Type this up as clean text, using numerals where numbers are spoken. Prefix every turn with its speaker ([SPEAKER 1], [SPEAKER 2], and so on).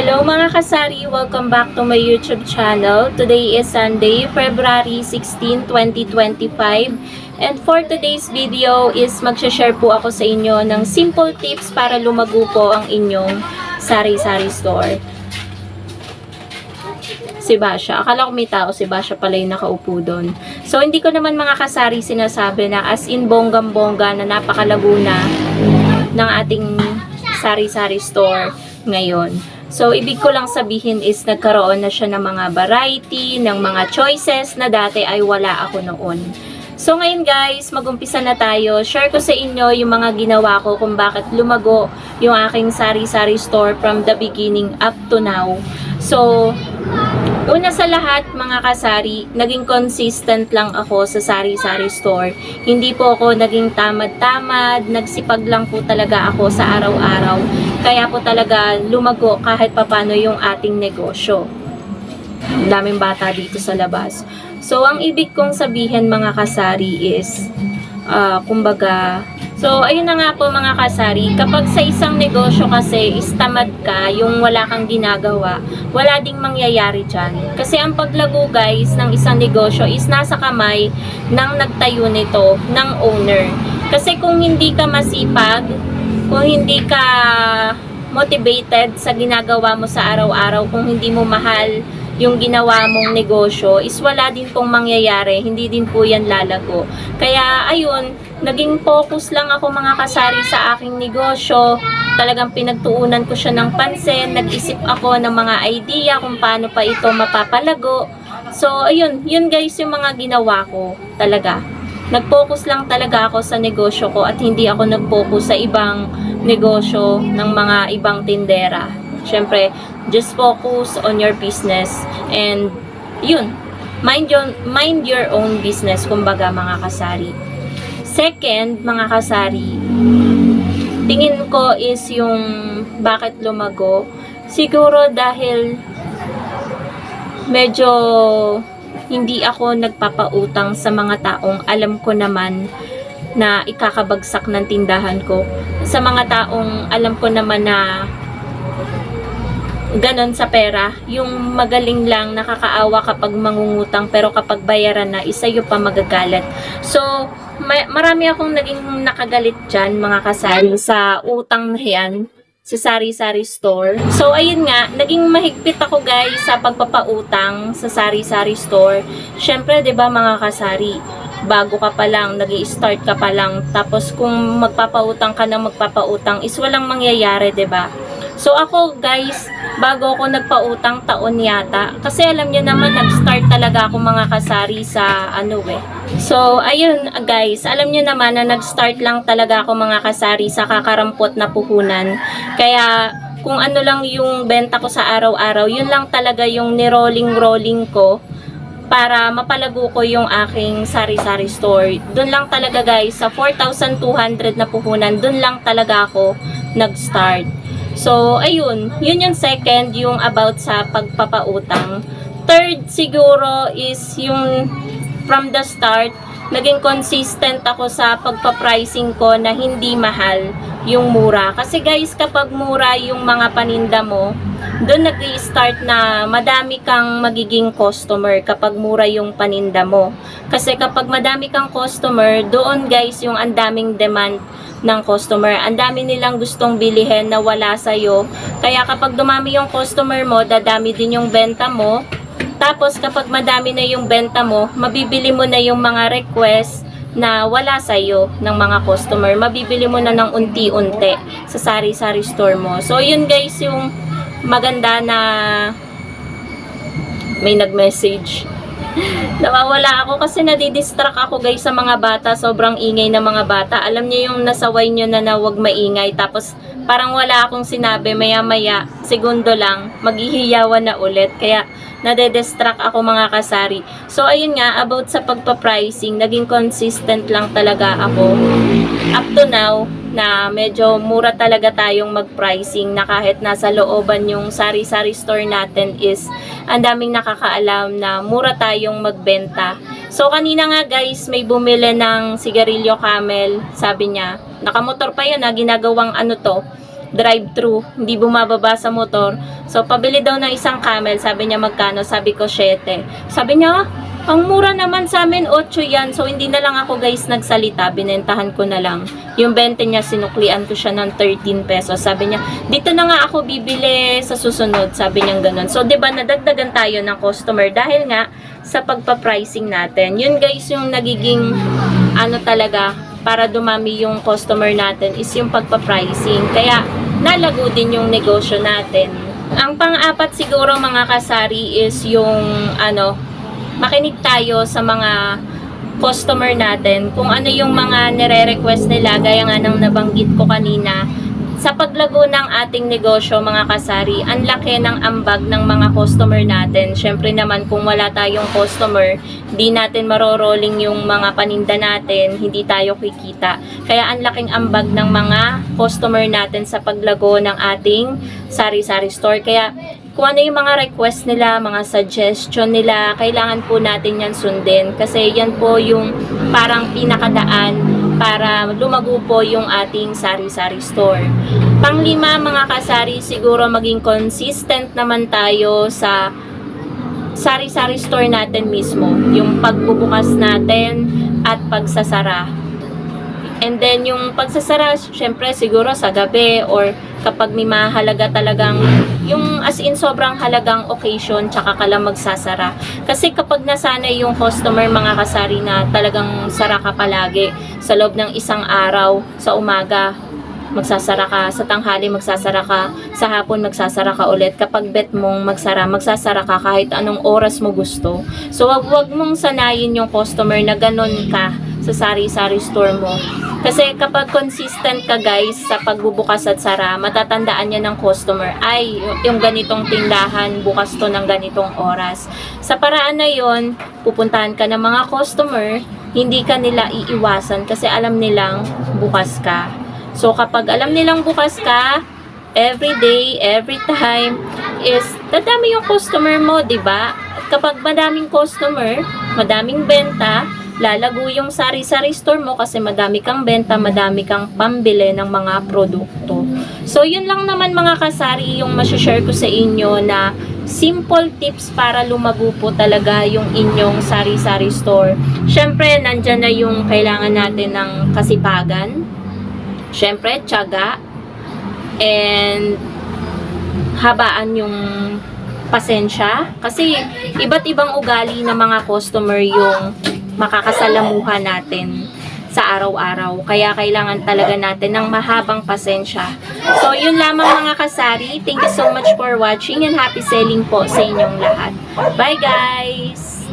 [SPEAKER 1] Hello mga kasari! Welcome back to my YouTube channel. Today is Sunday, February 16, 2025. And for today's video is magsha-share po ako sa inyo ng simple tips para lumago po ang inyong sari-sari store. Si Basha. Akala ko may tao, si Basha pala yung nakaupo doon. So, hindi ko naman mga kasari sinasabi na as in bonggam-bongga na napakalago na ng ating sari-sari store ngayon. So, ibig ko lang sabihin is nagkaroon na siya ng mga variety, ng mga choices na dati ay wala ako noon. So, ngayon guys, mag-umpisa na tayo. Share ko sa inyo yung mga ginawa ko kung bakit lumago yung aking sari-sari store from the beginning up to now. So, una sa lahat mga kasari, naging consistent lang ako sa sari-sari store. Hindi po ako naging tamad-tamad, nagsipag lang po talaga ako sa araw-araw. Kaya po talaga lumago kahit papano yung ating negosyo. Ang daming bata dito sa labas. So, ang ibig kong sabihin mga kasari is, kumbaga, so, ayun na nga po mga kasari, kapag sa isang negosyo kasi is tamad ka, yung wala kang ginagawa, wala ding mangyayari dyan. Kasi ang paglago guys ng isang negosyo is nasa kamay ng nagtayo nito, ng owner. Kasi kung hindi ka masipag, kung hindi ka motivated sa ginagawa mo sa araw-araw, kung hindi mo mahal yung ginawa mong negosyo, is wala din pong mangyayari, hindi din po yan lalago. Kaya ayun, naging focus lang ako mga kasari sa aking negosyo. Talagang pinagtuunan ko siya ng pansin, nag-isip ako ng mga idea kung paano pa ito mapapalago. So ayun, yun guys yung mga ginawa ko talaga. Nag-focus lang talaga ako sa negosyo ko at hindi ako nag-focus sa ibang negosyo ng mga ibang tindera. Siyempre, just focus on your business and yun, mind your own business, kumbaga mga kasari. Second, mga kasari, tingin ko is yung bakit lumago. Siguro dahil medyo hindi ako nagpapautang sa mga taong alam ko naman na ikakabagsak ng tindahan ko. Sa mga taong alam ko naman na ganon sa pera, yung magaling lang, nakakaawa kapag mangungutang, pero kapag bayaran na, isa yung pa magagalit. So, marami akong naging nakagalit dyan, mga kasari, sa utang na yan, sa sari-sari store. So, ayun nga, naging mahigpit ako guys sa pagpapautang sa sari-sari store. Syempre, 'di ba mga kasari, bago ka pa lang, nag-i-start ka pa lang, tapos kung magpapautang ka ng magpapautang, is walang mangyayari, 'di ba? So ako guys, bago ako nagpautang taon yata, kasi alam niyo naman nag-start talaga ako mga kasari sa So ayun guys, alam niyo naman na nag-start lang talaga ako mga kasari sa kakarampot na puhunan. Kaya kung ano lang yung benta ko sa araw-araw, yun lang talaga yung ni-rolling ko para mapalago ko yung aking sari-sari store. Doon lang talaga guys, sa 4,200 na puhunan, doon lang talaga ako nag-start. So, ayun. Yun yung second, yung about sa pagpapautang. Third, siguro, is yung from the start, naging consistent ako sa pagpa-pricing ko na hindi mahal yung mura. Kasi guys, kapag mura yung mga paninda mo, doon nag-i-start na madami kang magiging customer kapag mura yung paninda mo. Kasi kapag madami kang customer, doon guys yung andaming demand ng customer. Ang dami nilang gustong bilihin na wala sa'yo. Kaya kapag dumami yung customer mo, dadami din yung benta mo. Tapos kapag madami na yung benta mo, mabibili mo na yung mga request na wala sa'yo ng mga customer. Mabibili mo na ng unti-unti sa sari-sari store mo. So yun guys yung maganda na may nag-message. Nawawala ako kasi nadidistract ako guys sa mga bata. Sobrang ingay ng mga bata. Alam niyo yung nasaway nyo na huwag maingay. Tapos parang wala akong sinabi. Maya-maya, segundo lang, maghihiyawan na ulit. Kaya nade-distract ako mga kasari. So ayun nga, about sa pagpa-pricing, naging consistent lang talaga ako. Up to now, na medyo mura talaga tayong mag-pricing, na kahit nasa looban yung sari-sari store natin is ang daming nakakaalam na mura tayong magbenta. So kanina nga guys, may bumili ng sigarilyo Camel, sabi niya, nakamotor pa yun, ginagawang drive-thru, hindi bumababa sa motor. So, pabili daw ng isang camel, sabi niya magkano? Sabi ko 7. Sabi niya, ang mura naman sa amin, 8 yan. So, hindi na lang ako guys nagsalita, binentahan ko na lang. Yung 20 niya, sinuklian ko siya ng 13 pesos. Sabi niya, dito na nga ako bibili sa susunod. Sabi niya ganun. So, diba, nadagdagan tayo ng customer dahil nga sa pagpa-pricing natin. Yun guys, yung nagiging, ano talaga, para dumami yung customer natin is yung pagpa-pricing. Kaya, nalago din yung negosyo natin. Ang pang-apat siguro mga kasari is yung, makinig tayo sa mga customer natin, kung ano yung mga nire-request nila, gaya nga ng nabanggit ko kanina. Sa paglago ng ating negosyo mga kasari, ang laki ng ambag ng mga customer natin. Syempre naman kung wala tayong customer, di natin marorolling yung mga paninda natin, hindi tayo kikita. Kaya ang laking ambag ng mga customer natin sa paglago ng ating sari-sari store. Kaya kung ano yung mga request nila, mga suggestion nila, kailangan po natin yan sundin. Kasi yan po yung parang pinakadaan para lumago po yung ating sari-sari store. Panglima mga kasari, siguro maging consistent naman tayo sa sari-sari store natin mismo. Yung pagbubukas natin at pagsasara. And then yung pagsasara, syempre siguro sa gabi or kapag may mahalaga talagang, yung as in sobrang halagang occasion, tsaka ka lang magsasara. Kasi kapag nasanay yung customer mga kasari na talagang sara ka palagi, sa loob ng isang araw, sa umaga, magsasara ka, sa tanghali magsasara ka, sa hapon magsasara ka ulit. Kapag bet mong magsasara ka kahit anong oras mo gusto. So wag mong sanayin yung customer na ganun ka sa sari-sari store mo. Kasi kapag consistent ka guys sa pagbubukas at sara, matatandaan niya ng customer, ay yung ganitong tindahan, bukas to ng ganitong oras. Sa paraan na yon, pupuntahan ka ng mga customer, hindi ka nila iiwasan kasi alam nilang bukas ka. So kapag alam nilang bukas ka, every day, every time, is dadami yung customer mo, diba? At kapag madaming customer, madaming benta, lalago yung sari-sari store mo kasi madami kang benta, madami kang pambili ng mga produkto. So, yun lang naman mga kasari yung masashare ko sa inyo na simple tips para lumago po talaga yung inyong sari-sari store. Syempre, nandyan na yung kailangan natin ng kasipagan. Syempre, tiyaga. And habaan yung pasensya. Kasi iba't ibang ugali ng mga customer yung makakasalamuhan natin sa araw-araw. Kaya kailangan talaga natin ng mahabang pasensya. So, yun lamang mga kasari. Thank you so much for watching and happy selling po sa inyong lahat. Bye guys!